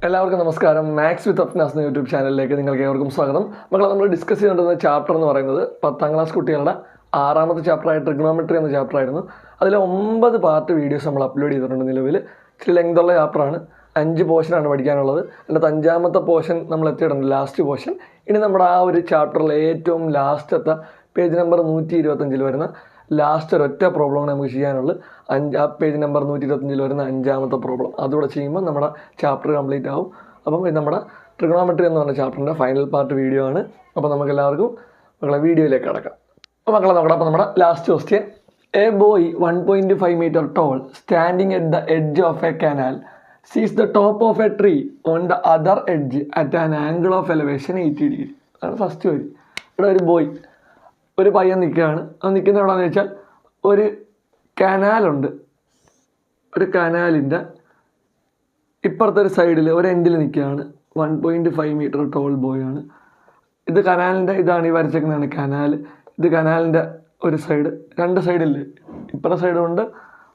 എല്ലാവർക്കും നമസ്കാരം. മാത്സ് വിത്ത് അഫ്നാസ് എന്ന യൂട്യൂബ് ചാനലിലേക്ക് നിങ്ങൾക്ക് ഏവർക്കും സ്വാഗതം. മക്കളെ, നമ്മൾ ഡിസ്കസ് ചെയ്തുകൊണ്ടിരുന്ന ചാപ്റ്റർ എന്ന് പറയുന്നത് 10ാം ക്ലാസ് കുട്ടികളുടെ 6ാമത്തെ ചാപ്റ്ററായ ട്രിഗ്നോമെട്രി എന്ന ചാപ്റ്റർ ആയിരുന്നു. അതിൽ 9 പാർട്ട് വീഡിയോസ് നമ്മൾ അപ്ലോഡ് ചെയ്തിട്ടുണ്ട്. നിലവിൽ ഇച്ചിരി ലെങ്തുള്ള ചാപ്റ്ററാണ്. 5 പോർഷനാണ് പഠിക്കാനുള്ളത്. അതിനകത്ത് 5ാമത്തെ പോർഷൻ നമ്മൾ എത്തിയിട്ടുണ്ട്, ലാസ്റ്റ് പോർഷൻ. ഇനി നമ്മുടെ ആ ഒരു ചാപ്റ്ററിലെ ഏറ്റവും ലാസ്റ്റത്തെ പേജ് നമ്പർ 125 വരുന്ന ലാസ്റ്റ് ഒരൊറ്റ പ്രോബ്ലമാണ് നമുക്ക് ചെയ്യാനുള്ളത്. ആ പേജ് നമ്പർ 125 വരുന്ന 5ാമത്തെ പ്രോബ്ലം അതുകൂടെ ചെയ്യുമ്പോൾ നമ്മുടെ ചാപ്റ്റർ കംപ്ലീറ്റ് ആവും. അപ്പം ഇത് നമ്മുടെ ട്രിഗണോമെട്രി എന്ന് പറഞ്ഞ ചാപ്റ്ററിൻ്റെ ഫൈനൽ പാർട്ട് വീഡിയോ ആണ്. അപ്പോൾ നമുക്ക് എല്ലാവർക്കും മക്കളെ വീഡിയോയിലേക്ക് കടക്കാം. അപ്പോൾ മക്കളെ നോക്കണം. അപ്പോൾ നമ്മുടെ last question: a boy 1.5 meter tall standing at the edge of a canal sees the top of a tree on the other edge at an angle of elevation 80 degree. അതാണ് ഫസ്റ്റ് വരി. ഇവിടെ ഒരു പയ്യൻ നിൽക്കുകയാണ്. അത് നിൽക്കുന്നത് എവിടെയാണെന്ന് വെച്ചാൽ ഒരു കനാലുണ്ട്. ഒരു കനാലിൻ്റെ ഇപ്പുറത്തെ ഒരു സൈഡിൽ ഒരു എൻഡിൽ നിൽക്കുകയാണ്. 1.5 meter ടോൾ ബോയ് ആണ്. ഇത് കനാലിൻ്റെ ഇതാണ് ഈ വരച്ചേക്കുന്നതാണ് കനാൽ. ഇത് കനാലിൻ്റെ ഒരു സൈഡ്, 2 സൈഡിൽ ഇപ്പുറത്തെ സൈഡും ഉണ്ട്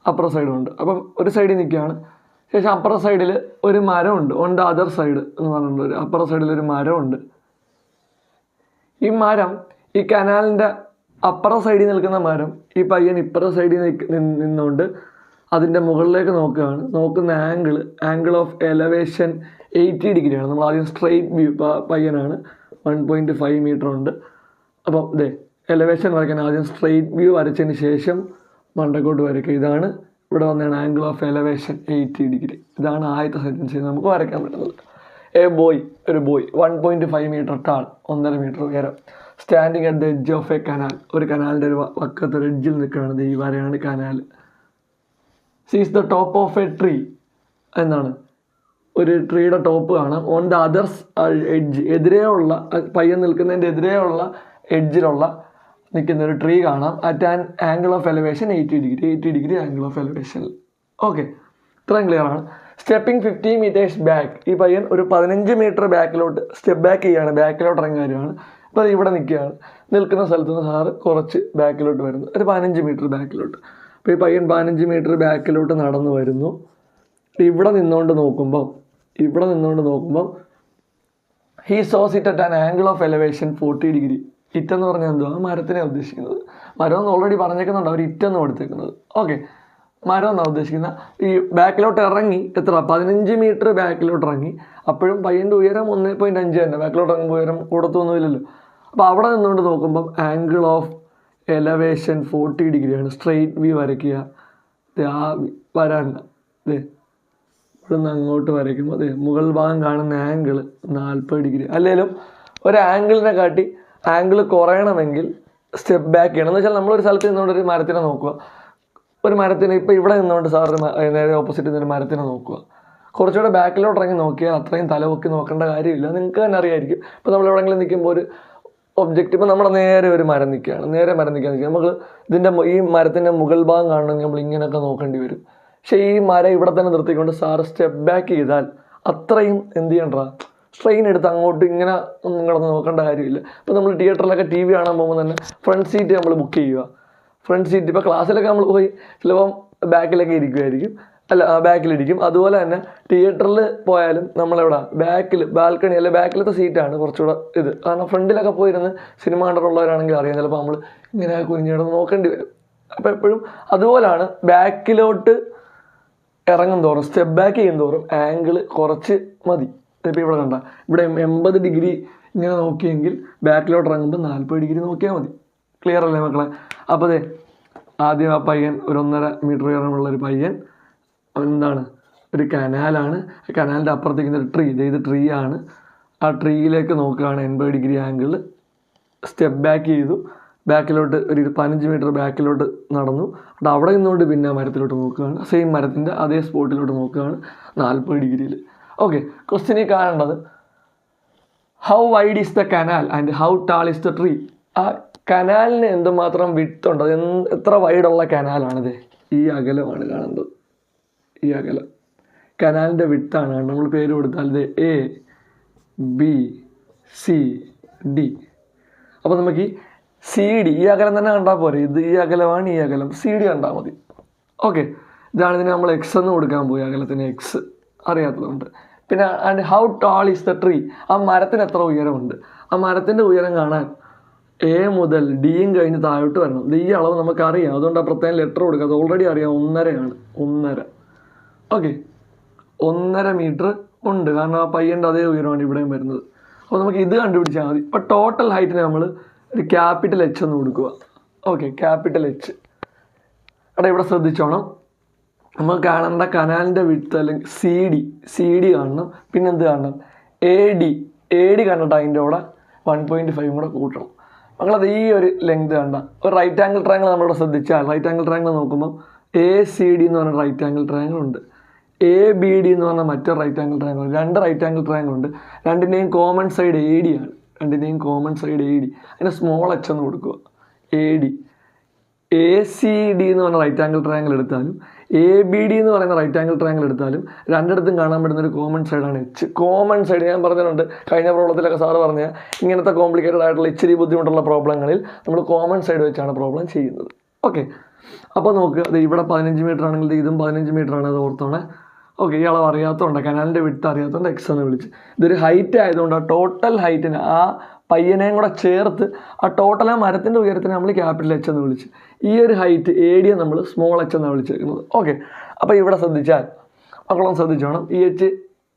അപ്പുറ സൈഡും ഉണ്ട്. അപ്പം ഒരു സൈഡിൽ നിൽക്കുകയാണ്. ശേഷം അപ്പുറ സൈഡിൽ ഒരു മരമുണ്ട്. ഓൺ ദ അതർ സൈഡ് എന്ന് പറഞ്ഞിട്ടുണ്ട്. ഒരു അപ്പുറ സൈഡിൽ ഒരു മരമുണ്ട്. ഈ മരം, ഈ കനാലിൻ്റെ അപ്പുറ സൈഡിൽ നിൽക്കുന്ന മരം, ഈ പയ്യൻ ഇപ്പുറ സൈഡിൽ നിന്നുകൊണ്ട് അതിൻ്റെ മുകളിലേക്ക് നോക്കുകയാണ്. നോക്കുന്ന ആംഗിൾ ഓഫ് എലവേഷൻ 80 degree ആണ്. നമ്മൾ ആദ്യം സ്ട്രെയിറ്റ് വ്യൂ, പയ്യനാണ്, 1.5 meter ഉണ്ട്. അപ്പം ഇതേ എലവേഷൻ വരയ്ക്കാൻ ആദ്യം സ്ട്രെയിറ്റ് വ്യൂ വരച്ചതിന് ശേഷം മണ്ടക്കോട്ട് വരയ്ക്കുക. ഇതാണ് ഇവിടെ വന്നതാണ് ആംഗിൾ ഓഫ് എലവേഷൻ 80 degree. ഇതാണ് ആദ്യത്തെ സെൻറ്റൻസ് നമുക്ക് വരയ്ക്കാൻ പറ്റുന്നത്. എ ബോയ്, ഒരു ബോയ്, 1.5 meter ടാൾ, 1.5 meter ഉയരം, standing at the edge of a canal, ഒരു കനാലിൻ്റെ ഒരു വക്കത്ത് ഒരു എഡ്ജിൽ നിൽക്കുകയാണ്. ഈ വരെയാണ് canal. Sees the top of a tree, എന്നാണ് ഒരു ട്രീയുടെ ടോപ്പ് കാണാം. ഓൺ ദ അതർസ് എഡ്ജ്, എതിരെയുള്ള പയ്യൻ നിൽക്കുന്നതിൻ്റെ എതിരെയുള്ള എഡ്ജിലുള്ള നിൽക്കുന്ന ഒരു ട്രീ കാണാം. At an angle of elevation 80 degree angle of elevation. Okay, ഇത്രയും ക്ലിയർ ആണ്. സ്റ്റെപ്പിംഗ് 50 meters ബാക്ക്, ഈ പയ്യൻ ഒരു 15 meter ബാക്കിലോട്ട് സ്റ്റെപ്പ് ബാക്ക് ചെയ്യുകയാണ്, ബാക്കിലോട്ട് ഇറങ്ങി വരുവാണ്. അപ്പോൾ ഇവിടെ നിൽക്കുകയാണ്. നിൽക്കുന്ന സ്ഥലത്ത് നിന്ന് സാറ് കുറച്ച് ബാക്കിലോട്ട് വരുന്നു, ഒരു 15 meter ബാക്കിലോട്ട്. അപ്പോൾ ഈ പയ്യൻ 15 meter ബാക്കിലോട്ട് നടന്നു വരുന്നു. ഇവിടെ നിന്നുകൊണ്ട് നോക്കുമ്പം he sauce it at an angle of elevation 40 degree. ഇറ്റെന്ന് പറഞ്ഞാൽ എന്തോ ആ മരത്തിനെ ഉദ്ദേശിക്കുന്നത്. മരം എന്ന് ഓൾറെഡി പറഞ്ഞേക്കുന്നുണ്ട്, അവർ ഇറ്റെന്ന് കൊടുത്തേക്കുന്നത്. ഓക്കെ, മരം എന്നാണ് ഉദ്ദേശിക്കുന്നത്. ഈ ബാക്കിലോട്ട് ഇറങ്ങി എത്ര, 15 meter ബാക്കിലോട്ട് ഇറങ്ങി. അപ്പോഴും പയ്യൻ്റെ ഉയരം 1.5 തന്നെ. ബാക്കിലോട്ട് ഇറങ്ങുമ്പോൾ ഉയരം കൂടത്തൊന്നുമില്ലല്ലോ. അപ്പോൾ അവിടെ നിന്നുകൊണ്ട് നോക്കുമ്പം ആംഗിൾ ഓഫ് എലവേഷൻ 40 degree ആണ്. സ്ട്രെയിറ്റ് വ്യൂ വരയ്ക്കുക. ആ വരാണ്ട ഇവിടെ നിന്ന് അങ്ങോട്ട് വരയ്ക്കുമ്പോൾ മുകൾ ഭാഗം കാണുന്ന ആംഗിൾ 40 degree. അല്ലെങ്കിലും ഒരു ആംഗിളിനെ കാട്ടി ആംഗിൾ കുറയണമെങ്കിൽ സ്റ്റെപ്പ് ബാക്ക് ചെയ്യണം. എന്ന് വെച്ചാൽ നമ്മളൊരു സ്ഥലത്ത് നിന്നുകൊണ്ട് ഒരു മരത്തിനെ നോക്കുക. ഒരു മരത്തിന് ഇപ്പോൾ ഇവിടെ നിന്നുകൊണ്ട് സാറിന് നേരെ ഓപ്പോസിറ്റ് നിന്നൊരു മരത്തിനെ നോക്കുക. കുറച്ചുകൂടെ ബാക്കിലോട്ട് ഇറങ്ങി നോക്കിയാൽ അത്രയും തലപൊക്കി നോക്കേണ്ട കാര്യമില്ല, നിങ്ങൾക്ക് തന്നെ അറിയായിരിക്കും. ഇപ്പോൾ നമ്മൾ എവിടെയെങ്കിലും നിൽക്കുമ്പോൾ ഒരു ഒബ്ജക്റ്റ്, ഇപ്പോൾ നമ്മുടെ നേരെ ഒരു മരം നിൽക്കുകയാണ്, നമുക്ക് ഈ മരത്തിൻ്റെ മുകൾ ഭാഗം കാണണമെങ്കിൽ നമ്മൾ ഇങ്ങനെയൊക്കെ നോക്കേണ്ടി വരും. പക്ഷേ ഈ മരം ഇവിടെ തന്നെ നിർത്തിക്കൊണ്ട് സാറ് സ്റ്റെപ്പ് ബാക്ക് ചെയ്താൽ അത്രയും എന്ത് ചെയ്യണ്ട, സ്ട്രെയിൻ എടുത്ത് അങ്ങോട്ട് ഇങ്ങനെ ഒന്നും കിടന്ന് നോക്കേണ്ട കാര്യമില്ല. ഇപ്പോൾ നമ്മൾ തിയേറ്ററിലൊക്കെ TV കാണാൻ പോകുമ്പോൾ തന്നെ ഫ്രണ്ട് സീറ്റ് നമ്മൾ ബുക്ക് ചെയ്യുക. ഫ്രണ്ട് സീറ്റ് ഇപ്പോൾ ക്ലാസ്സിലൊക്കെ നമ്മൾ പോയി ചിലപ്പം ബാക്കിലൊക്കെ ബാക്കിലിരിക്കും. അതുപോലെ തന്നെ തിയേറ്ററിൽ പോയാലും നമ്മളെവിടെ ബാൽക്കണി അല്ലെ ബാക്കിലത്തെ സീറ്റാണ് കുറച്ചുകൂടെ ഇത്. കാരണം ഫ്രണ്ടിലൊക്കെ പോയിരുന്ന് സിനിമ കണ്ടിട്ടുള്ളവരാണെങ്കിൽ അറിയാം, ചിലപ്പോൾ നമ്മൾ ഇങ്ങനെ കുഞ്ഞിടന്ന് നോക്കേണ്ടി വരും. അപ്പോൾ എപ്പോഴും അതുപോലെയാണ്, ബാക്കിലോട്ട് ഇറങ്ങും തോറും, സ്റ്റെപ്പ് ബാക്ക് ചെയ്യും തോറും ആംഗിൾ കുറച്ച് മതി. ഇപ്പോൾ ഇവിടെ കണ്ട, ഇവിടെ 80 degree ഇങ്ങനെ നോക്കിയെങ്കിൽ ബാക്കിലോട്ട് ഇറങ്ങുമ്പോൾ 40 degree നോക്കിയാൽ മതി. ക്ലിയർ അല്ലേ മക്കളെ? അപ്പോൾ ആദ്യം ആ പയ്യൻ ഒരു 1.5 meter ഉയരമുള്ളൊരു പയ്യൻ, എന്താണ്, ഒരു കനാലാണ്. കനാലിൻ്റെ അപ്പുറത്തേക്ക് ഒരു ട്രീ, ഇത് ട്രീ ആണ്. ആ ട്രീയിലേക്ക് നോക്കുകയാണ്, 80 degree ആംഗിൾ. സ്റ്റെപ്പ് ബാക്ക് ചെയ്തു, ബാക്കിലോട്ട് ഒരു 15 meter ബാക്കിലോട്ട് നടന്നു. അപ്പോൾ അവിടെ നിന്നുകൊണ്ട് പിന്നെ മരത്തിലോട്ട് നോക്കുകയാണ്. സെയിം മരത്തിൻ്റെ അതേ സ്പോട്ടിലോട്ട് നോക്കുകയാണ് 40 degree. ഓക്കെ, ക്വസ്റ്റ്യനിൽ കാണേണ്ടത് how wide is the canal and how tall is the tree. ആ കനാലിന് എന്തുമാത്രം വിഡ്ത്ത് ഉണ്ട്, എത്ര വൈഡുള്ള കനാലാണിത്. ഈ അകലമാണ് കാണേണ്ടത്. ഈ അകലം കനാലിൻ്റെ വിഡ്ത്താണ്. നമ്മൾ പേര് കൊടുത്താൽ ഇത് ABCD. അപ്പോൾ നമുക്ക് ഈ CD, ഈ അകലം തന്നെ കണ്ടാൽ പോരെ. ഇത് ഈ അകലമാണ്, ഈ അകലം CD കണ്ടാൽ മതി. ഓക്കെ, ഇതാണ് ഇതിന് നമ്മൾ X എന്ന് കൊടുക്കാൻ പോയി. അകലത്തിന് X അറിയാത്തതുകൊണ്ട് പിന്നെ and how tall is the tree, ആ മരത്തിന് എത്ര ഉയരമുണ്ട്. ആ മരത്തിൻ്റെ ഉയരം കാണാൻ എ മുതൽ ഡിയും കഴിഞ്ഞ് താഴോട്ട് വരണം. ഈ അളവ് നമുക്കറിയാം, അതുകൊണ്ട് ആ പ്രത്യേകം ലെറ്റർ കൊടുക്കുക. അത് ഓൾറെഡി അറിയാം, 1.5 1.5. ഓക്കെ, 1.5 മീറ്റർ ഉണ്ട്, കാരണം ആ പയ്യൻ്റെ അതേ ഉയരമാണ് ഇവിടെയും വരുന്നത്. അപ്പോൾ നമുക്ക് ഇത് കണ്ടുപിടിച്ചാൽ മതി. ഇപ്പോൾ ടോട്ടൽ ഹൈറ്റിന് നമ്മൾ ഒരു ക്യാപിറ്റൽ H എന്ന് കൊടുക്കുക. Okay, capital H. അവിടെ ഇവിടെ ശ്രദ്ധിച്ചോണം, നമുക്ക് കാണേണ്ട കനാലിൻ്റെ വിഡ്ത്ത് അല്ലെങ്കിൽ സി ഡി കാണണം. പിന്നെ എന്ത് കാണണം, എ ഡി കണ്ടിട്ട് അതിൻ്റെ കൂടെ 1.5 കൂടെ കൂട്ടണം. നമ്മളത് ഈ ഒരു ലെങ്ത് കണ്ട ഒരു റൈറ്റ് ആംഗിൾ ട്രയാങ്കിൾ നമ്മളിവിടെ ശ്രദ്ധിച്ചാൽ, റൈറ്റ് ആംഗിൾ ട്രയാങ്കിൾ നോക്കുമ്പോൾ ACD എന്ന് പറഞ്ഞ റൈറ്റ് ആംഗിൾ ട്രയാങ്കിൾ ഉണ്ട്, ABD എന്ന് പറഞ്ഞാൽ മറ്റൊരു റൈറ്റ് ആംഗിൾ ട്രയാങ്കിൾ ഉണ്ട്. 2 റൈറ്റ് ആംഗിൾ ട്രയാങ്കിൾ ഉണ്ട്. രണ്ടിൻ്റെയും കോമൺ സൈഡ് AD ആണ്. അതിന് സ്മോൾ h എന്ന് കൊടുക്കുക. AD. ACD എന്ന് പറഞ്ഞ റൈറ്റ് ആംഗിൾ ട്രയാങ്കിൾ എടുത്താലും ABD എന്ന് പറയുന്ന റൈറ്റ് ആംഗിൾ ട്രയാങ്കിൾ എടുത്താലും രണ്ടിടത്തും കാണാൻ പറ്റുന്ന ഒരു കോമൺ സൈഡാണ് H. കോമൺ സൈഡ് ഞാൻ പറഞ്ഞിട്ടുണ്ട് കഴിഞ്ഞ പ്രോബ്ലത്തിലൊക്കെ സാറ് പറഞ്ഞ ഇങ്ങനത്തെ കോംപ്ലിക്കേറ്റഡ് ആയിട്ടുള്ള ഇച്ചിരി ബുദ്ധിമുട്ടുള്ള പ്രോബ്ലങ്ങളിൽ നമ്മൾ കോമൺ സൈഡ് വെച്ചാണ് പ്രോബ്ലം ചെയ്യുന്നത്. ഓക്കെ, അപ്പോൾ നോക്കുക, അത് ഇവിടെ 15 മീറ്റർ ആണെങ്കിൽ ഇതും 15 മീറ്റർ ആണ്, അത് ഓർത്തോണേ. ഓക്കെ, ഈ അളവ് അറിയാത്തതുകൊണ്ട്, കനാലിൻ്റെ വിഡ്ത്ത് അറിയാത്തതുകൊണ്ട് X എന്ന് വിളിച്ച്. ഇതൊരു ഹൈറ്റ് ആയതുകൊണ്ട് ആ ടോട്ടൽ ഹൈറ്റിന് ആ പയ്യനെയും കൂടെ ചേർത്ത് ആ ടോട്ടൽ ആ മരത്തിൻ്റെ ഉയരത്തിന് നമ്മൾ ക്യാപിറ്റൽ H എന്ന് വിളിച്ച്. ഈ ഒരു ഹൈറ്റ് AD നമ്മൾ സ്മോൾ h എന്നാണ് വിളിച്ചേക്കുന്നത്. ഓക്കെ, അപ്പോൾ ഇവിടെ ശ്രദ്ധിച്ചാൽ മക്കളൊന്ന് ശ്രദ്ധിച്ചോണം, ഈ H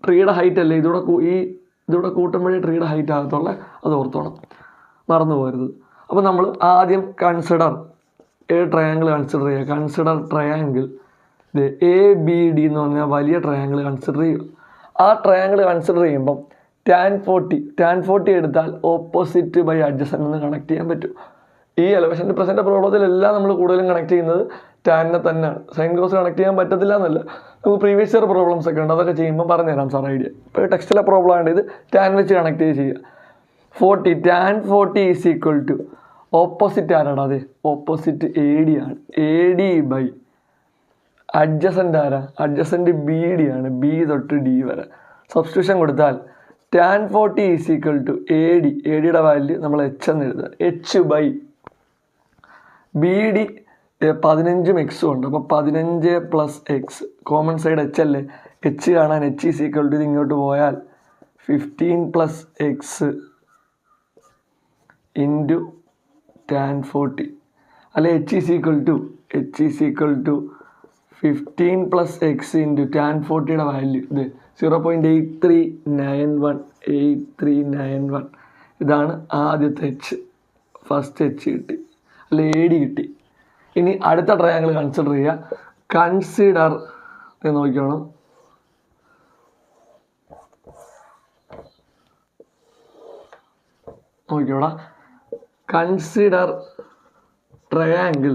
ട്രീയുടെ ഹൈറ്റ് അല്ലേ, ഇതിവിടെ കൂട്ടുമ്പോഴേ ട്രീയുടെ ഹൈറ്റ് ആകത്തുള്ള, അത് ഓർത്തോണം, മറന്നു പോകരുത്. അപ്പോൾ നമ്മൾ ആദ്യം കൺസിഡർ ട്രയാങ്കിൾ കൺസിഡർ ചെയ്യുക. കൺസിഡർ ട്രയാങ്കിൾ ABD എന്ന് പറഞ്ഞാൽ വലിയ ട്രയാങ്കിൾ കൺസിഡർ ചെയ്യുക. ആ ട്രയാങ്കിൾ കൺസിഡർ ചെയ്യുമ്പം tan 40 എടുത്താൽ ഓപ്പോസിറ്റ് ബൈ അഡ്ജസൻറ്റ് എന്ന് കണക്ട് ചെയ്യാൻ പറ്റും. ഈ എലവേഷൻ്റെ പ്രസൻറ്റ് പ്രോബ്ലത്തിലെല്ലാം നമ്മൾ കൂടുതലും കണക്ട് ചെയ്യുന്നത് ടാനിനെ തന്നെയാണ്. സൈൻ ക്രോസ് കണക്ട് ചെയ്യാൻ പറ്റത്തില്ല എന്നല്ല, നമുക്ക് പ്രീവിയസ് ഇയർ പ്രോബ്ലംസ് ഒക്കെ ഉണ്ട്, അതൊക്കെ ചെയ്യുമ്പോൾ പറഞ്ഞുതരാം സാർ ഐഡിയ. ഇപ്പോൾ ടെക്സ്റ്റിലെ പ്രോബ്ലം ആണ് ഇത്, ടാൻ വെച്ച് കണക്ട് ചെയ്യുക. 40 tan 40 is equal to opposite ആരാണ്, അതെ ഓപ്പോസിറ്റ് AD ആണ്. AD ബൈ അഡ്ജസൻ്റ് ആരാ, അഡ്ജസൻ്റ് BD ആണ്, B തൊട്ട് D വരെ. സബ്സ്റ്റിറ്റ്യൂഷൻ കൊടുത്താൽ tan 40 ഈസ് ഈക്വൽ ടു ADയുടെ വാല്യൂ നമ്മൾ H എന്ന് എഴുതുക. H ബൈ BD 15 X ഉണ്ട്, അപ്പോൾ 15 plus X, common side H അല്ലേ, H കാണാൻ H ഈസ് ഈക്വൽ ടു ഇത് ഇങ്ങോട്ട് പോയാൽ 15 പ്ലസ് X ഇൻറ്റു tan 40, അല്ലെ H is equal to 15 plus X into tan 40യുടെ വാല്യൂ ഇത് 0.8391. ഇതാണ് ആദ്യത്തെ H, ഫസ്റ്റ് H കിട്ടി, അല്ലെ AD കിട്ടി. ഇനി അടുത്ത ട്രയാങ്കിൾ കൺസിഡർ ചെയ്യുക. കൺസിഡർ നോക്കിക്കോണം, നോക്കിയോടാ, കൺസിഡർ ട്രയാങ്കിൾ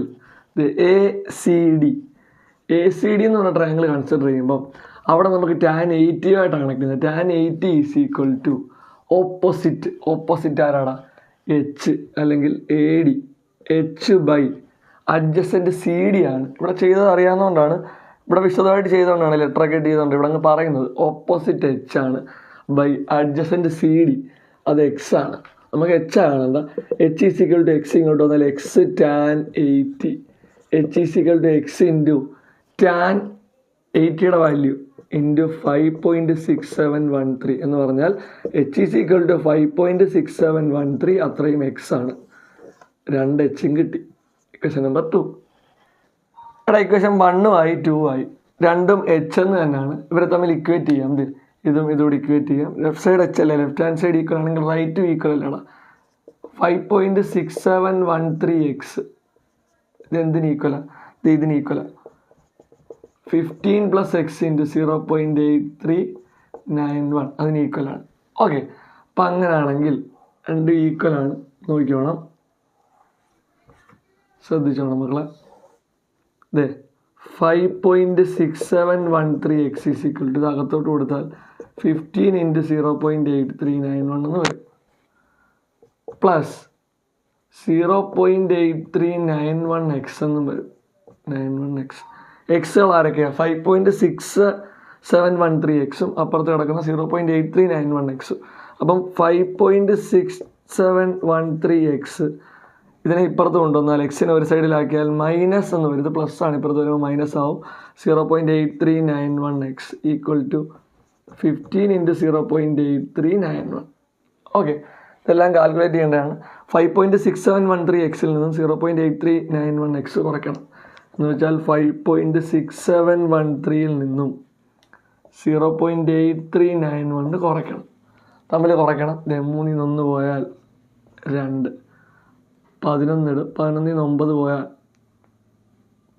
ACD എന്ന് പറഞ്ഞ ട്രയാങ്കിൾ കൺസിഡർ ചെയ്യുമ്പോൾ അവിടെ നമുക്ക് tan 80 ആയിട്ടാണ് കണക്ട് ചെയ്യുന്നത്. tan 80 is equal to opposite ആരാടാ, H അല്ലെങ്കിൽ AD, H by adjacent CD ആണ്. ഇവിടെ ചെയ്തത് അറിയാവുന്നതുകൊണ്ടാണ്, ഇവിടെ വിശദമായിട്ട് ചെയ്തുകൊണ്ടാണ്, ലെറ്ററൊക്കെ ചെയ്തുകൊണ്ട് ഇവിടെ അങ്ങ് പറയുന്നത്. ഓപ്പോസിറ്റ് H ആണ് ബൈ അഡ്ജസൻറ്റ് CD, അത് X ആണ്. നമുക്ക് H ആണ് എന്താ, H is equal to X ഇങ്ങോട്ട് വന്നാൽ X tan 80, H is equal to X into tan 80യുടെ വാല്യൂ ഇൻറ്റു 5.6713 എന്ന് പറഞ്ഞാൽ H ഈസ് ഈക്വൽ ടു 5.6713, അത്രയും X ആണ്. 2 H കിട്ടി. Equation number 2. ഇവിടെ ഇക്വേഷൻ 1 ആയി 2 ആയി, രണ്ടും H എന്ന് തന്നെയാണ്. ഇവരെ തമ്മിൽ ഇക്വേറ്റ് ചെയ്യാം, ഇതും ഇതുകൂടി ഇക്വേറ്റ് ചെയ്യാം. ലെഫ്റ്റ് സൈഡ് H അല്ലേ, ലെഫ്റ്റ് ഹാൻഡ് സൈഡ് ഈക്വൽ ആണെങ്കിൽ റൈറ്റും ഈക്വൽ അല്ലേടാ. 5.6713X ഇതെന്തിന് ഈക്വലാണ്, ഇതിന് ഈക്വലാണ്. 15 പ്ലസ് X ഇൻറ്റു 0.8391 അതിന് ഈക്വലാണ്. ഓക്കെ, അപ്പം അങ്ങനെയാണെങ്കിൽ രണ്ടും ഈക്വലാണ്. നോക്കിക്കോണം, ശ്രദ്ധിച്ചോണം മക്കളെ. 5.6713X ഈസ് ഈക്വൽ ടു ഇത് അകത്തോട്ട് കൊടുത്താൽ 15 ഇൻറ്റു 0.8391 എന്ന് വരും, പ്ലസ് 0.8391X എന്നും വരും. 91X എക്സുകൾ ആരൊക്കെയാണ്, 5.6713X അപ്പുറത്ത് കിടക്കുന്ന 0.8391X. അപ്പം 5.6713X ഇതിനെ ഇപ്പുറത്ത് കൊണ്ടുവന്നാൽ എക്സിനെ ഒരു സൈഡിലാക്കിയാൽ മൈനസ് എന്ന് വരും, ഇത് പ്ലസ് ആണ്, ഇപ്പുറത്ത് വരുമ്പോൾ മൈനസ് ആവും. 0.8391X equal to 15 × 0.8391. ഓക്കെ, ഇതെല്ലാം കാൽക്കുലേറ്റ് ചെയ്യേണ്ടതാണ്. 5.6713 എക്സിൽ നിന്നും 0.8391 എക്സ് കുറയ്ക്കണം. എന്ന് വെച്ചാൽ 5.6713 നിന്നും 0.8391 കുറയ്ക്കണം. തമ്മിൽ കുറയ്ക്കണം. 3 ൽ 1 പോയാൽ 2, 11 ഇടും. 11 ൽ 9 പോയാൽ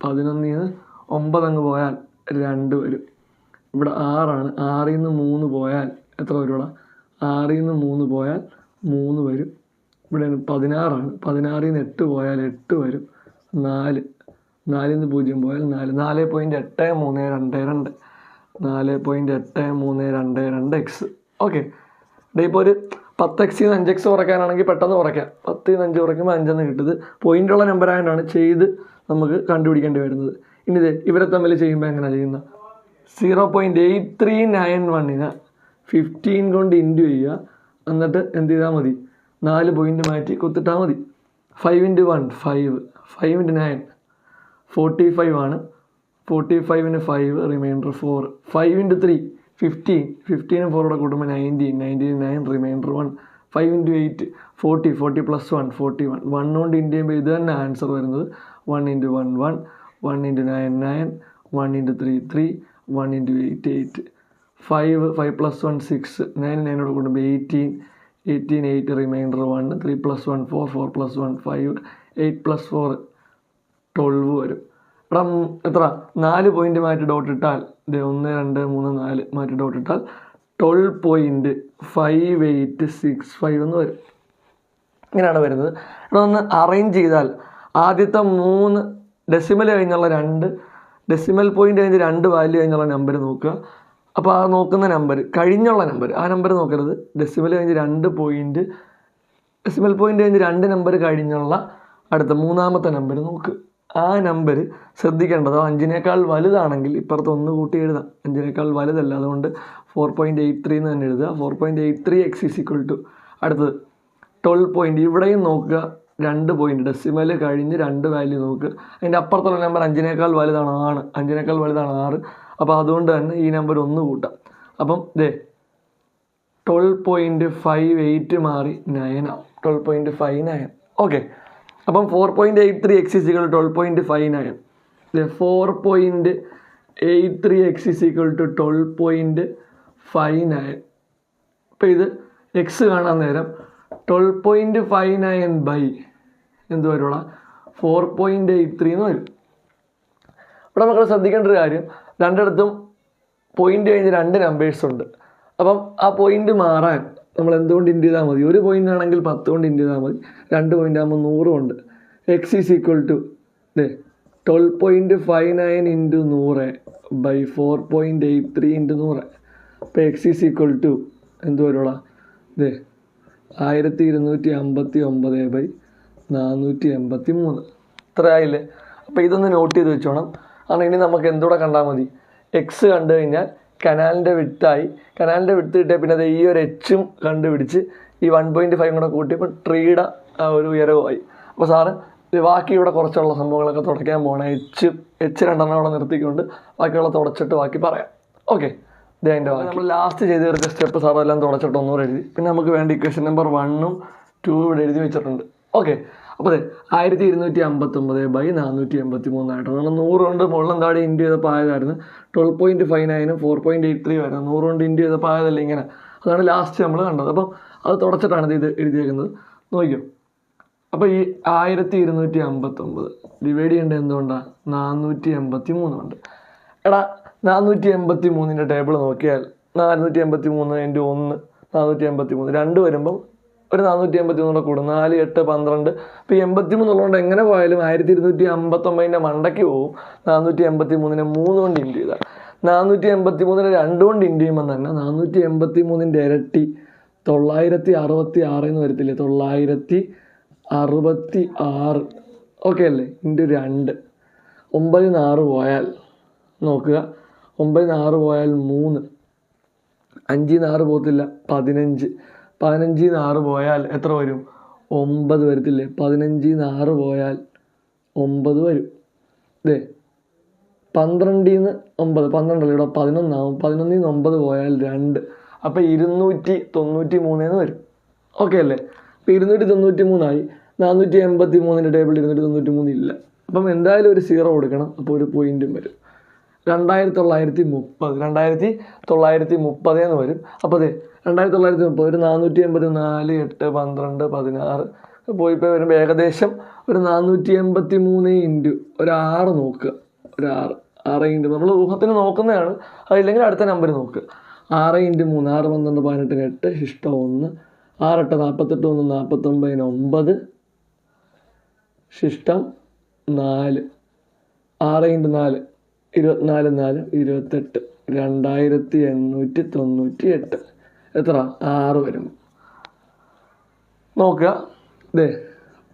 11 ൽ 9 അങ്ങ് പോയാൽ 2 വരും. ഇവിടെ 6ആണ്. 6 ൽ 3 പോയാൽ എത്ര വരും? 6 ൽ 3 പോയാൽ 3 വരും. ഇവിടെ 16ആണ്. 16 ൽ 8 പോയാൽ 8 വരും. 4 ൽ 0 പോയാൽ 4. 4.8322 4.8322 എക്സ്. ഓക്കെ, ഇപ്പോൾ ഒരു 10 എക്സിൽ നിന്ന് 5 എക്സ് കുറയ്ക്കാനാണെങ്കിൽ പെട്ടെന്ന് കുറയ്ക്കാം. 10 ൽ 5 കുറയ്ക്കുമ്പോൾ 5 എന്ന് കിട്ടുന്നത് പോയിൻ്റുള്ള നമ്പർ ആയതുകൊണ്ടാണ് ചെയ്ത് നമുക്ക് കണ്ടുപിടിക്കേണ്ടി വരുന്നത്. ഇനി ഇവരെ തമ്മിൽ ചെയ്യുമ്പോൾ എങ്ങനെയാണ് ചെയ്യുന്നത്? 0.8391 15 കൊണ്ട് ഇൻറ്റു ചെയ്യുക. എന്നിട്ട് എന്ത് ചെയ്താൽ മതി? 4 പോയിൻ്റ് മാറ്റി കുത്തിട്ടാൽ മതി. 5 × 1 5, 5 × 9 45 ആണ്. 45 5 റിമൈൻഡർ 4. 5 × 3 15, 15 4 കൂടെ കൂട്ടുമ്പോൾ 19, 9 റിമൈൻഡർ 1. 5 × 8 40, 40 + 1 41. 1 കൊണ്ട് ഇൻറ്റു ചെയ്യുമ്പോൾ ഇത് തന്നെ ആൻസർ വരുന്നത്. 1 × 1 1, 1 × 9 9, 1 × 3 3, 1 × 8 8. 5 + 1 6, 9 9 കൂടുമ്പോൾ 18, 18 8 റിമൈൻഡർ 1. 3 + 1 4, 4 + 1 5, 8 + 4 12 വരും. ഇവിടെ എത്ര? 4 പോയിൻ്റ് മാറ്റി ഡോട്ട് ഇട്ടാൽ 1 2 3 4 മാറ്റി ഡോട്ട് ഇട്ടാൽ 12.5865 എന്ന് വരും. ഇങ്ങനെയാണ് വരുന്നത്. ഇവിടെ ഒന്ന് അറേഞ്ച് ചെയ്താൽ ആദ്യത്തെ 3 ഡെസിമൽ കഴിഞ്ഞുള്ള 2 ഡെസിമൽ പോയിൻ്റ് കഴിഞ്ഞ് 2 വാല്യൂ കഴിഞ്ഞുള്ള നമ്പർ നോക്കുക. അപ്പോൾ ആ നോക്കുന്ന നമ്പർ കഴിഞ്ഞുള്ള നമ്പർ, ആ നമ്പർ നോക്കരുത്. ഡെസിമൽ കഴിഞ്ഞ് 2 പോയിൻ്റ്, ഡെസിമൽ പോയിൻ്റ് കഴിഞ്ഞ് 2 നമ്പർ കഴിഞ്ഞുള്ള അടുത്ത 3ാമത്തെ നമ്പർ നോക്കുക. ആ നമ്പർ ശ്രദ്ധിക്കേണ്ടത് 5നേക്കാൾ വലുതാണെങ്കിൽ ഇപ്പുറത്ത് 1 കൂട്ടി എഴുതാം. 5നേക്കാൾ വലുതല്ല, അതുകൊണ്ട് 4.83 എന്ന് തന്നെ എഴുതുക. 4.83 x = അടുത്തത് 12 പോയിൻ്റ്. ഇവിടെയും നോക്കുക 2 പോയിൻ്റ്, ഡെസിമൽ കഴിഞ്ഞ് 2 വാല്യൂ നോക്കുക. അതിൻ്റെ അപ്പുറത്തുള്ള നമ്പർ 5നേക്കാൾ വലുതാണ് 5നേക്കാൾ വലുതാണ് 6. അപ്പോൾ അതുകൊണ്ട് തന്നെ ഈ നമ്പർ 1 കൂട്ടാം. അപ്പം 12.58 മാറി 9 ആവും. 12.59. ഓക്കെ, അപ്പം 4.83 x = 12.59. 4.83 x = 12.59. അപ്പോൾ ഇത് എക്സ് കാണാൻ നേരം 12.59 എന്ത് വരുള്ള 4.83 എന്ന് വരും. ഇവിടെ മക്കൾ ശ്രദ്ധിക്കേണ്ട ഒരു കാര്യം, രണ്ടിടത്തും പോയിൻ്റ് കഴിഞ്ഞ് 2 നമ്പേഴ്സ് ഉണ്ട്. അപ്പം ആ പോയിൻ്റ് മാറാൻ നമ്മൾ എന്തുകൊണ്ട് ഇൻറ്റു ചെയ്താൽ മതി? 1 പോയിൻ്റ് ആണെങ്കിൽ 10 കൊണ്ട് ഇൻറ്റു ചെയ്താൽ മതി. 2 പോയിൻ്റ് ആകുമ്പോൾ 100 ഉണ്ട്. x = 12.59 × 100 / 4.83 × 100. അപ്പോൾ x = എന്ത് വരുള്ള 1259/483. ഇത്ര ആയില്ലേ? അപ്പോൾ ഇതൊന്ന് നോട്ട് ചെയ്ത് വെച്ചോണം. കാരണം ഇനി നമുക്ക് എന്തുകൂടെ കണ്ടാൽ മതി? എക്സ് കണ്ടു കഴിഞ്ഞാൽ കനാലിൻ്റെ വിട്ടായി. കനാലിൻ്റെ വിട്ട് കിട്ടിയാൽ പിന്നെ ഈ ഒരു എച്ചും കണ്ടുപിടിച്ച് ഈ 1.5 കൂടെ കൂട്ടിയപ്പോൾ ട്രീയുടെ ഒരു ഉയരവുമായി. അപ്പോൾ സാറ് ബാക്കി ഇവിടെ കുറച്ചുള്ള സംഭവങ്ങളൊക്കെ തുടയ്ക്കാൻ പോകണം. എച്ച് 2 എണ്ണം അവിടെ നിർത്തിക്കൊണ്ട് ബാക്കിയുള്ള തുടച്ചിട്ട് ബാക്കി പറയാം. ഓക്കെ, അതിൻ്റെ ബാക്കി നമ്മൾ ലാസ്റ്റ് ചെയ്ത് തീർച്ച സ്റ്റെപ്പ് സാറും എല്ലാം തുടച്ചിട്ട് ഒന്നുകൂടെ എഴുതി. പിന്നെ നമുക്ക് വേണ്ട ഇക്വേഷൻ നമ്പർ 1ഉം 2ഉം ഇവിടെ എഴുതി വെച്ചിട്ടുണ്ട്. ഓക്കെ, അപ്പോൾ 1259/483 ആയിട്ടാണ്. നമ്മൾ 100 കൊണ്ട് മുകളിലും താഴെ ഇൻറ്റു ചെയ്തപ്പോൾ ആയതായിരുന്നു. 12.59 4.83 വരുന്നത് 100 കൊണ്ട് ഇൻറ്റു ചെയ്തപ്പോൾ ആയതല്ല ഇങ്ങനെ. അതാണ് ലാസ്റ്റ് നമ്മൾ കണ്ടത്. അപ്പം അത് തുടച്ചിട്ടാണ് ഇത് എഴുതിയേക്കുന്നത്. നോക്കിയോ, അപ്പോൾ ഈ 1259 ഡിവൈഡ് ചെയ്യേണ്ടത് എന്തുകൊണ്ടാണ്? 483 ഉണ്ട്. എടാ 483ൻ്റെ ടേബിൾ നോക്കിയാൽ 483 × 1 483 2 വരുമ്പം ഒരു 483 കൂടും. 4 8 12. ഇപ്പോൾ 83 ഉള്ളതുകൊണ്ട് എങ്ങനെ പോയാലും 1259ൻ്റെ മണ്ടയ്ക്ക് പോകും. 483നെ 3 കൊണ്ട് ഇൻറ്റു ചെയ്താൽ 483നെ 2 കൊണ്ട് ഇൻറ്റു ചെയ്യുമ്പോൾ തന്നെ 483ൻ്റെ ഇരട്ടി 966 എന്ന് വരത്തില്ലേ? 966. ഓക്കെ അല്ലേ? ഇൻറ്റു 2. 9 ൽ 6 പോയാൽ നോക്കുക, 9 ൽ 6 പോയാൽ 3. 5 ൽ 6 പോകത്തില്ല, 15. 15 ൽ 6 പോയാൽ എത്ര വരും? 9 വരത്തില്ലേ? 15 ൽ 6 പോയാൽ 9 വരും. 12 9 12 ഇവിടെ 11 ആവും. 11 9 പോയാൽ 2. അപ്പോൾ 293 വരും. ഓക്കെ അല്ലേ? ഇപ്പോൾ 293 483 ടേബിളിൽ 293 ഇല്ല. അപ്പം എന്തായാലും ഒരു 0 കൊടുക്കണം. അപ്പോൾ ഒരു പോയിന്റും വരും. 2930 എന്ന് വരും. അപ്പോൾ അതെ 2930 ഒരു 484 8 12 16 പോയി വരുമ്പോൾ ഏകദേശം ഒരു 483 ഇൻറ്റു ഒരു 6 നോക്കുക. ഒരു 6 ഇൻറ്റു നമ്മൾ ഊഹത്തിന് നോക്കുന്നതാണ്. അതില്ലെങ്കിൽ അടുത്ത നമ്പർ നോക്കുക. 6 ഇൻറ്റു 3 6 12 18 8 ശിഷ്ടം 1 6 8 48 1 49 9 ശിഷ്ടം 4 6 ഇൻറ്റു 4 24 4 28 2898 എത്ര 6 വരും. നോക്കുക. ഇതേ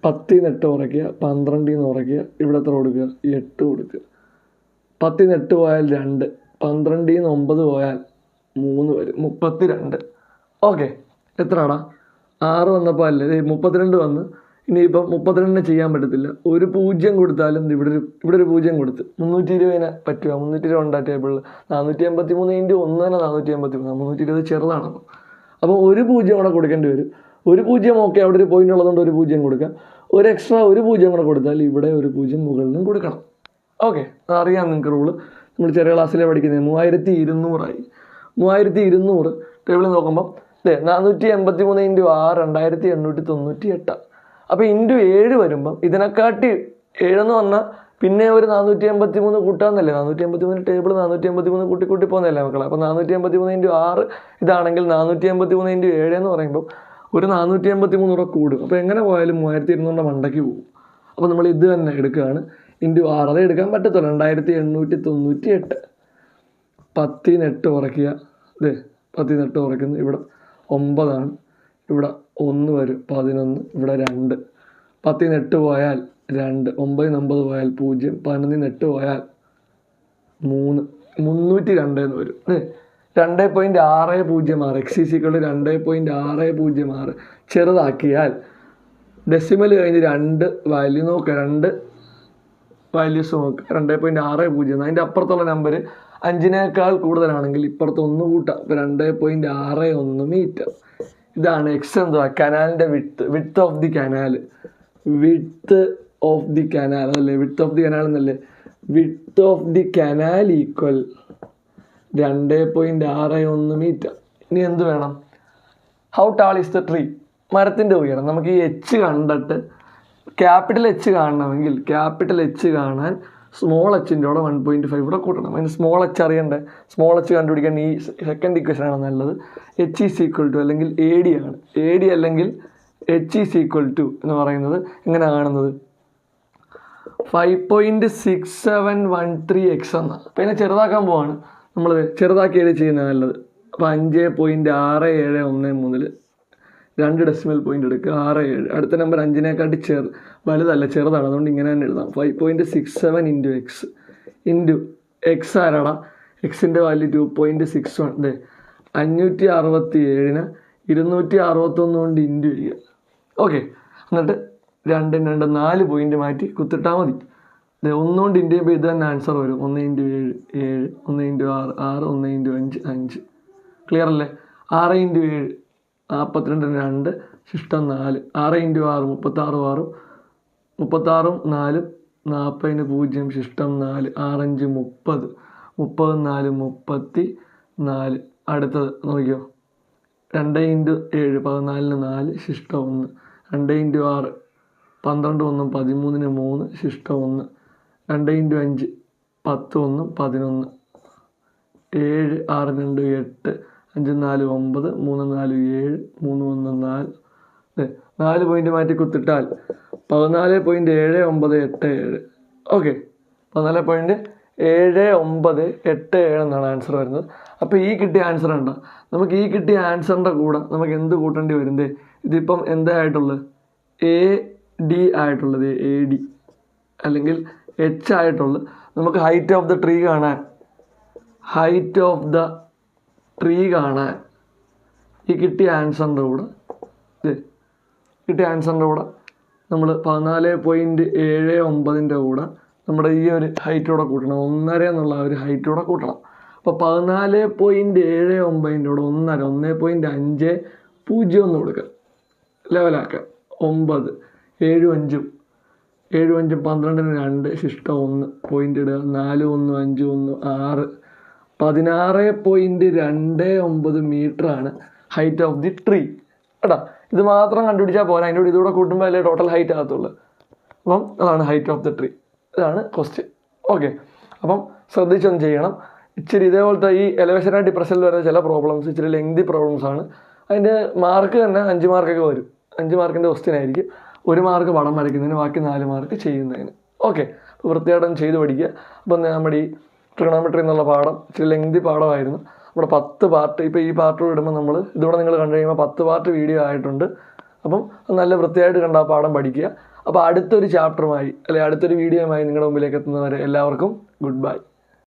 10 8 കുറയ്ക്കുക, 12 കുറയ്ക്കുക, ഇവിടെ എത്ര കൊടുക്കുക 8 കൊടുക്കുക. 10 8 പോയാൽ 2, 12 9 പോയാൽ 3 വരും 32. ഓക്കെ, എത്രയാടാ 6 വന്നപ്പോൾ അല്ലേ 32 വന്ന്. ഇനിയിപ്പം 32 ചെയ്യാൻ പറ്റത്തില്ല. ഒരു 0 കൊടുത്താലും ഇവിടെ ഒരു 0 കൊടുത്ത് 320 പറ്റുക. 320 ഉണ്ടാ ടേബിളിൽ 483 ഇൻറ്റു 1 തന്നെ 483. 320 ചെറുതാണ്. അപ്പോൾ ഒരു 0 കൂടെ കൊടുക്കേണ്ടി വരും. ഒരു 0 ഓക്കെ, അവിടെ ഒരു പോയിന്റ് ഉള്ളതുകൊണ്ട് ഒരു 0 കൊടുക്കാം. ഒരു എക്സ്ട്രാ ഒരു 0 കൂടെ കൊടുത്താൽ ഇവിടെ ഒരു 0 മുകളിലും കൊടുക്കണം. ഓക്കെ, അറിയാം നിങ്ങൾക്ക് റൂള്. നമ്മൾ ചെറിയ ക്ലാസ്സിലെ പഠിക്കുന്നത് 3200 ആയി. 3200 ടേബിളിൽ നോക്കുമ്പോൾ 483 ഇൻറ്റു 6 2898. അപ്പോൾ ഇൻറ്റു 7 വരുമ്പം ഇതിനെക്കാട്ടി 7 എന്ന് പറഞ്ഞാൽ പിന്നെ ഒരു 483 കൂട്ടാന്നല്ലേ. 483 ടേബിൾ 483 കൂട്ടി പോകുന്നതല്ലേ മക്കളെ. അപ്പോൾ 483 ഇൻറ്റു 6 ഇതാണെങ്കിൽ 483 ഇൻറ്റു 7 എന്ന് പറയുമ്പോൾ ഒരു 483 കൂടെ കൂടും. അപ്പോൾ എങ്ങനെ പോയാലും 3200 മണ്ടയ്ക്ക് പോകും. അപ്പോൾ നമ്മൾ ഇത് തന്നെ എടുക്കുകയാണ്. ഇൻറ്റു 6 അതേ എടുക്കാൻ പറ്റത്തുള്ളൂ. 2898. 10 8 കുറയ്ക്കുക. 10 8 കുറയ്ക്കുന്നു. ഇവിടെ 9 ആണ്. ഇവിടെ 1 വരും 11. ഇവിടെ 2. 10 8 പോയാൽ 2. 9 9 പോയാൽ 0. 11 8 പോയാൽ 3. 302 എന്ന് വരും. 2.606 x = 2.606 ചെറുതാക്കിയാൽ ഡെസിമൽ കഴിഞ്ഞ് 2 വാല്യൂ നോക്കുക. 2 വാല്യൂസ് നോക്കുക. 2.60. അതിൻ്റെ അപ്പുറത്തുള്ള നമ്പർ 5നേക്കാൾ കൂടുതലാണെങ്കിൽ ഇപ്പുറത്ത് 1 കൂട്ടാം. അപ്പോൾ 2.61 മീറ്റർ. ഇതാണ് എക്സ് എന്തുവാ കനാലിൻ്റെ width of the canal. Width of the canal അല്ലേ, വിഡ്ത്ത് ഓഫ് ദി കനാൽ എന്നല്ലേ. Width of the canal equal 2.61 metre. ഇനി എന്ത് വേണം? How tall is the tree? മരത്തിൻ്റെ ഉയരം. നമുക്ക് ഈ എച്ച് കണ്ടിട്ട് ക്യാപിറ്റൽ എച്ച് കാണണമെങ്കിൽ ക്യാപിറ്റൽ എച്ച് കാണാൻ സ്മോൾ എച്ചിൻ്റെ കൂടെ 1.5 കൂടെ കൂട്ടണം. അതിന് സ്മോൾ എച്ച് അറിയണ്ടേ. സ്മോൾ എച്ച് കണ്ടുപിടിക്കാൻ ഈ സെക്കൻഡ് ഇക്വേഷനാണ് നല്ലത്. എച്ച് ഈസ് ഈക്വൽ ടു അല്ലെങ്കിൽ AD ആണ്. AD അല്ലെങ്കിൽ എച്ച് ഈസ് ഈക്വൽ ടു എന്ന് പറയുന്നത് എങ്ങനെ കാണുന്നത്? 5.6713x എന്നാണ്. അപ്പോൾ ഇതിനെ ചെറുതാക്കാൻ പോവാണ്. നമ്മൾ ചെറുതാക്കി എഴുതി ചെയ്യുന്നത് നല്ലത്. അപ്പോൾ 5.6713 2 ഡെസിമൽ പോയിന്റ് എടുക്കുക. 67. അടുത്ത നമ്പർ 5നേക്കാട്ടി വലുതല്ല, ചെറുതാണ്. അതുകൊണ്ട് ഇങ്ങനെ തന്നെ എഴുതാം. 5.67 ഇൻറ്റു എക്സ് ഇൻറ്റു എക്സ് ആരാടാ? എക്സിൻ്റെ വാല്യൂ 2.61. 567 261 കൊണ്ട് ഇൻറ്റു ചെയ്യുക. ഓക്കെ, എന്നിട്ട് 2 2 4 പോയിന്റ് മാറ്റി കുത്തിട്ടാൽ മതി. ഒന്നുകൊണ്ട് ഇൻറ്റു ചെയ്യുമ്പോൾ ഇത് തന്നെ ആൻസർ വരും. 1 ഇൻറ്റു 7 7, 1 ഇൻറ്റു 6 6, 1 ഇൻറ്റു 5 5. ക്ലിയർ അല്ലേ? 6 ഇൻറ്റു 7 42 2 ശിഷ്ടം 4. 6 ഇൻറ്റു 6 36 6 36 4 40 0 ശിഷ്ടം 4. 6 5 30 30 4 34. അടുത്തത് നോക്കിയോ. 2 ഇൻറ്റു 7 14 4 ശിഷ്ടം 1. 2 ഇൻറ്റു 6 12 1 13 3 ശിഷ്ടം 1. 2 ഇൻറ്റു 5 10 1 11. 7 6 2 8 5 4 9 3 4 7 3 1 4. 4 പോയിന്റ് മാറ്റി കുത്തിട്ടാൽ 14.7987. ഓക്കെ, 14.7987 എന്നാണ് ആൻസർ വരുന്നത്. അപ്പോൾ ഈ കിട്ടിയ ആൻസർ ഉണ്ടോ? നമുക്ക് ഈ കിട്ടിയ ആൻസറിൻ്റെ കൂടെ നമുക്ക് എന്ത് കൂട്ടേണ്ടി വരുന്നത്? ഇതിപ്പം എന്തായിട്ടുള്ളത്? AD ആയിട്ടുള്ളത്. AD അല്ലെങ്കിൽ H ആയിട്ടുള്ളത്. നമുക്ക് ഹൈറ്റ് ഓഫ് ദ ട്രീ കാണാൻ ഈ കിട്ടിയ ആൻസറിൻ്റെ കൂടെ നമ്മൾ 14.79 കൂടെ നമ്മുടെ ഈ ഒരു ഹൈറ്റോടെ കൂട്ടണം, 1.5 എന്നുള്ള ഒരു ഹൈറ്റോടെ കൂട്ടണം. അപ്പോൾ 14.79 കൂടെ 1.5 1.50 എന്ന് കൊടുക്കുക, ലെവലാക്കുക. 9 7 5 7 5 12 2 ശിഷ്ടം 1 പോയിൻ്റ് ഇടുക. 4 1 5 1 6 16.29 മീറ്ററാണ് ഹൈറ്റ് ഓഫ് ദി ട്രീ കേട്ടോ. ഇത് മാത്രം കണ്ടുപിടിച്ചാൽ പോരാ, അതിൻ്റെ കൂടെ ഇതുകൂടെ കൂട്ടുമ്പോൾ അല്ലേ ടോട്ടൽ ഹൈറ്റ് ആകത്തുള്ളൂ. അപ്പം അതാണ് ഹൈറ്റ് ഓഫ് ദി ട്രീ, ഇതാണ് ക്വസ്റ്റ്യൻ. ഓക്കെ, അപ്പം ശ്രദ്ധിച്ചൊന്ന് ചെയ്യണം. ഇച്ചിരി ഇതേപോലത്തെ ഈ എലവേഷൻ ഡിപ്രഷനിൽ വരുന്ന ചില പ്രോബ്ലംസ് ഇച്ചിരി ലെങ്തി പ്രോബ്ലംസ് ആണ്. അതിൻ്റെ മാർക്ക് തന്നെ 5 മാർക്കൊക്കെ വരും. 5 മാർക്കിൻ്റെ ക്വസ്റ്റ്യൻ ആയിരിക്കും. 1 മാർക്ക് പടം വരയ്ക്കുന്നതിന്, ബാക്കി 4 മാർക്ക് ചെയ്യുന്നതിന്. ഓക്കെ, അപ്പോൾ വൃത്തിയായിട്ടും ചെയ്ത് പഠിക്കുക. അപ്പം നമ്മുടെ ഈ ട്രിഗണോമെട്രി എന്നുള്ള പാഠം ഇച്ചിരി ലെങ്തി പാഠമായിരുന്നു. നമ്മുടെ 10 പാർട്ട്, ഇപ്പോൾ ഈ പാർട്ട് ഇടുമ്പോൾ നമ്മൾ ഇതോടെ നിങ്ങൾ കണ്ടു കഴിയുമ്പോൾ 10 പാർട്ട് വീഡിയോ ആയിട്ടുണ്ട്. അപ്പം നല്ല വൃത്തിയായിട്ട് കണ്ട ആ പാഠം പഠിക്കുക. അപ്പോൾ അടുത്തൊരു ചാപ്റ്ററുമായി അല്ലെങ്കിൽ അടുത്തൊരു വീഡിയോയുമായി നിങ്ങളുടെ മുമ്പിലേക്ക് എത്തുന്നവരെ എല്ലാവർക്കും ഗുഡ് ബൈ.